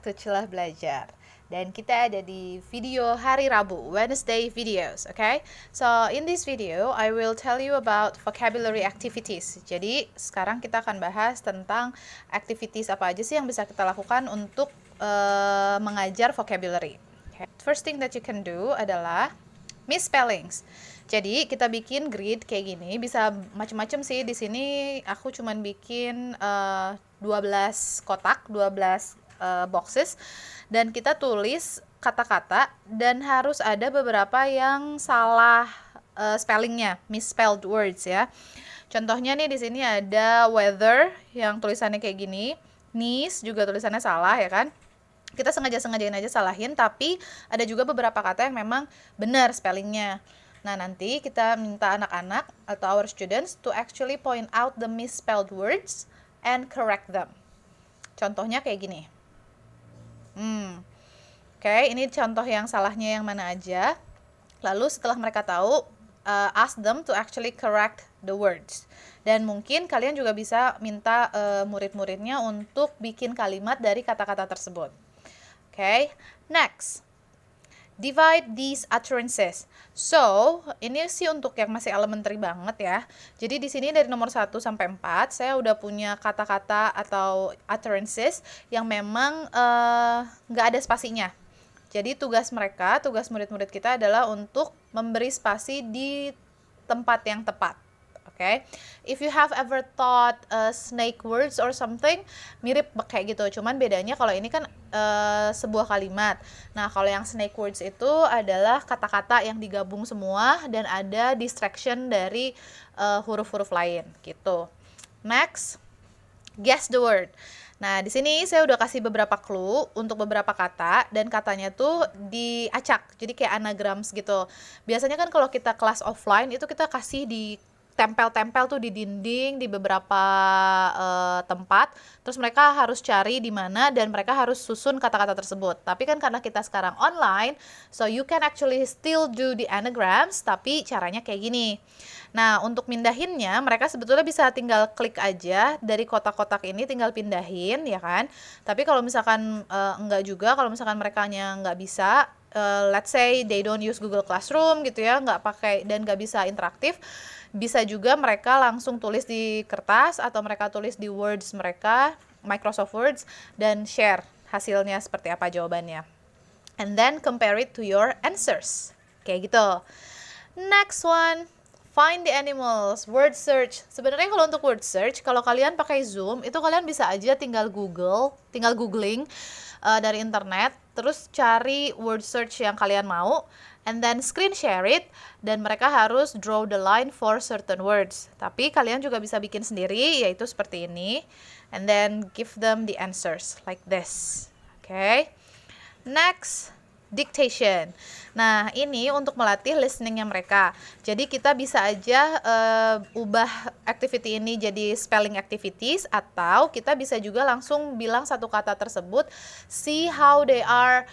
back to Celah Belajar. Dan kita ada di video hari Rabu, Wednesday videos, okay? So, in this video, I will tell you about vocabulary activities. Jadi, sekarang kita akan bahas tentang activities apa aja sih yang bisa kita lakukan untuk mengajar vocabulary. Okay. First thing that you can do adalah misspellings. Jadi kita bikin grid kayak gini, bisa macam-macam sih. Di sini aku cuman bikin 12 kotak, 12 boxes, dan kita tulis kata-kata dan harus ada beberapa yang salah spellingnya, misspelled words ya. Contohnya nih di sini ada weather yang tulisannya kayak gini, knees juga tulisannya salah ya kan. Kita sengaja-sengajain aja salahin, tapi ada juga beberapa kata yang memang benar spellingnya. Nah, nanti kita minta anak-anak atau our students to actually point out the misspelled words and correct them. Contohnya kayak gini. Oke, ini contoh yang salahnya yang mana aja. Lalu setelah mereka tahu, ask them to actually correct the words. Dan mungkin kalian juga bisa minta murid-muridnya untuk bikin kalimat dari kata-kata tersebut. Okay, next, divide these utterances. So, ini sih untuk yang masih elementary banget ya. Jadi di sini dari nomor 1 sampai 4, saya udah punya kata-kata atau utterances yang memang nggak ada spasinya. Jadi tugas murid-murid kita adalah untuk memberi spasi di tempat yang tepat. Okay. If you have ever thought snake words or something, mirip kayak gitu. Cuman bedanya kalau ini kan sebuah kalimat. Nah, kalau yang snake words itu adalah kata-kata yang digabung semua dan ada distraction dari huruf-huruf lain gitu. Next, guess the word. Nah, di sini saya udah kasih beberapa clue untuk beberapa kata, dan katanya tuh diacak. Jadi kayak anagrams gitu. Biasanya kan kalau kita kelas offline itu kita kasih di tempel-tempel tuh di dinding di beberapa tempat, terus mereka harus cari di mana dan mereka harus susun kata-kata tersebut. Tapi kan karena kita sekarang online, so you can actually still do the anagrams, tapi caranya kayak gini. Nah, untuk mindahinnya mereka sebetulnya bisa tinggal klik aja dari kotak-kotak ini, tinggal pindahin ya kan. Tapi kalau misalkan enggak juga, kalau misalkan merekanya nggak bisa, let's say they don't use Google Classroom gitu ya, nggak pakai dan nggak bisa interaktif, bisa juga mereka langsung tulis di kertas atau mereka tulis di Words mereka, Microsoft Words, dan share hasilnya seperti apa jawabannya. And then compare it to your answers. Kayak gitu. Next one, find the animals, word search. Sebenarnya kalau untuk word search, kalau kalian pakai Zoom, itu kalian bisa aja tinggal googling dari internet, terus cari word search yang kalian mau, and then screen share it, dan mereka harus draw the line for certain words. Tapi kalian juga bisa bikin sendiri, yaitu seperti ini, and then give them the answers like this. Okay. Next, dictation. Nah, ini untuk melatih listeningnya mereka. Jadi kita bisa aja ubah activity ini jadi spelling activities, atau kita bisa juga langsung bilang satu kata tersebut, see how they are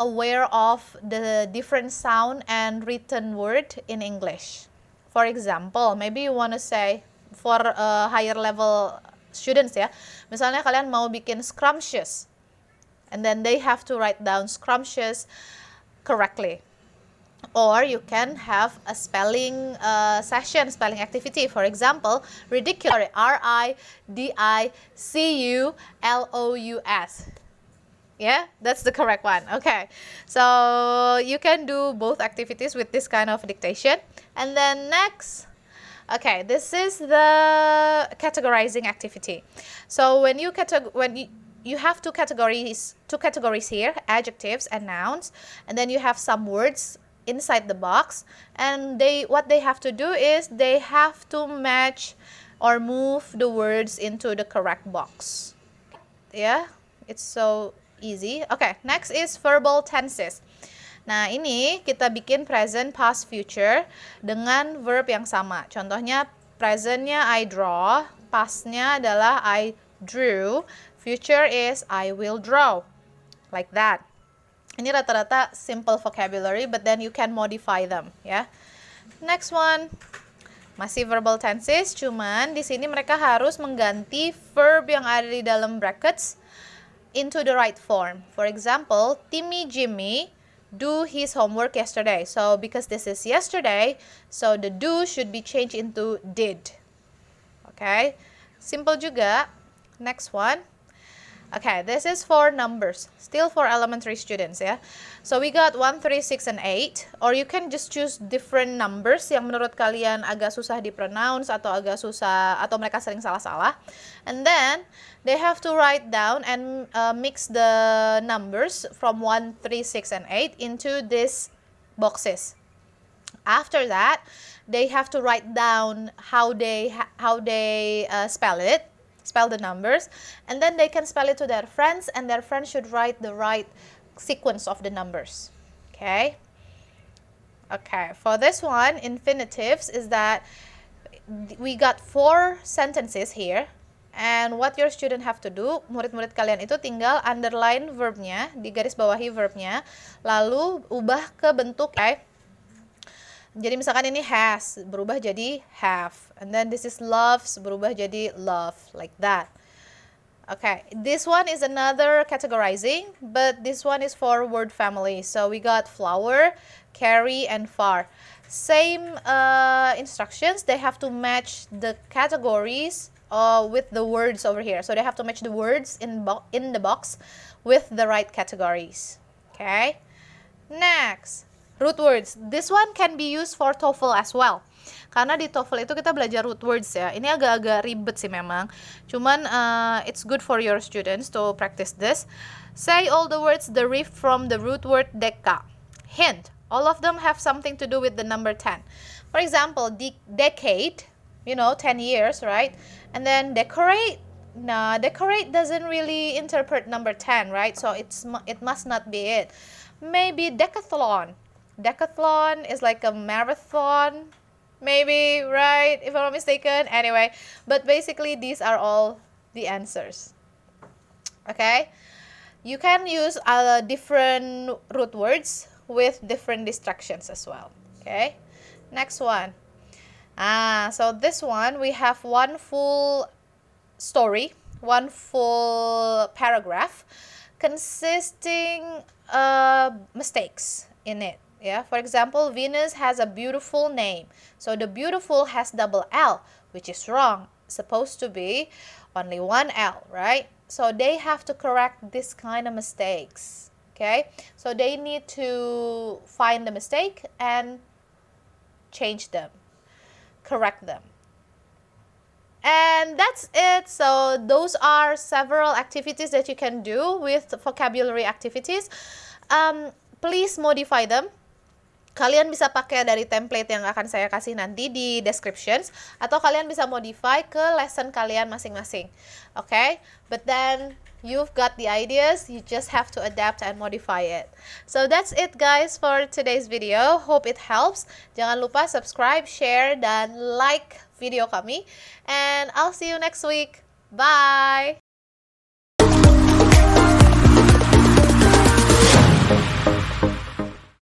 aware of the different sound and written word in English. For example, maybe you want to say for higher level students ya, misalnya kalian mau bikin scrumptious, and then they have to write down scrumptious correctly. Or you can have a spelling session, spelling activity. For example, ridiculous, ridiculous. Yeah, that's the correct one. Okay, so you can do both activities with this kind of dictation. And then next, okay, this is the categorizing activity. So when you have two categories here, adjectives and nouns, and then you have some words inside the box, and what they have to do is they have to match or move the words into the correct box. Yeah, it's so easy. Okay, next is verbal tenses. Nah, ini kita bikin present, past, future dengan verb yang sama. Contohnya presentnya I draw, pastnya adalah I drew, future is I will draw. Like that. Ini rata-rata simple vocabulary, but then you can modify them, ya. Next one, masih verbal tenses, cuman di sini mereka harus mengganti verb yang ada di dalam brackets into the right form. For example, Timmy Jimmy do his homework yesterday. So because this is yesterday, so the do should be changed into did. Okay, simple juga. Next one. Okay, this is for numbers, still for elementary students ya. So we got 1, 3, 6, and 8. Or you can just choose different numbers yang menurut kalian agak susah dipronounce atau agak susah atau mereka sering salah-salah. And then they have to write down and mix the numbers from 1, 3, 6, and 8 into these boxes. After that, they have to write down how they spell the numbers, and then they can spell it to their friends, and their friends should write the right sequence of the numbers. Okay, for this one, infinitives is that we got 4 sentences here, and what your student have to do, murid-murid kalian itu tinggal underline verbnya, digaris bawahi verbnya, lalu ubah ke bentuk jadi misalkan ini has berubah jadi have, and then this is loves berubah jadi love, like that. Okay, this one is another categorizing, but this one is for word family. So we got flower, carry, and far. Same instructions. They have to match the categories with the words over here. So they have to match the words in the box with the right categories. Okay, next. Root words. This one can be used for TOEFL as well. Karena di TOEFL itu kita belajar root words ya. Ini agak-agak ribet sih memang. Cuman it's good for your students to practice this. Say all the words derived from the root word deca. Hint, all of them have something to do with the number 10. For example, decade, 10 years, right? And then decorate. Nah, decorate doesn't really interpret number 10, right? So it must not be it. Maybe decathlon. Decathlon is like a marathon, maybe, right? If I'm not mistaken. Anyway, but basically these are all the answers. Okay, you can use different root words with different distractions as well. Okay, next one. So this one we have one full story, one full paragraph consisting of mistakes in it. Yeah, for example, Venus has a beautiful name. So the beautiful has double L, which is wrong. Supposed to be only one L, right? So they have to correct this kind of mistakes. Okay, so they need to find the mistake and change them, correct them. And that's it. So those are several activities that you can do with vocabulary activities. Please modify them. Kalian bisa pakai dari template yang akan saya kasih nanti di descriptions, atau kalian bisa modify ke lesson kalian masing-masing. Okay? But then you've got the ideas, you just have to adapt and modify it. So that's it guys for today's video. Hope it helps. Jangan lupa subscribe, share, dan like video kami. And I'll see you next week. Bye!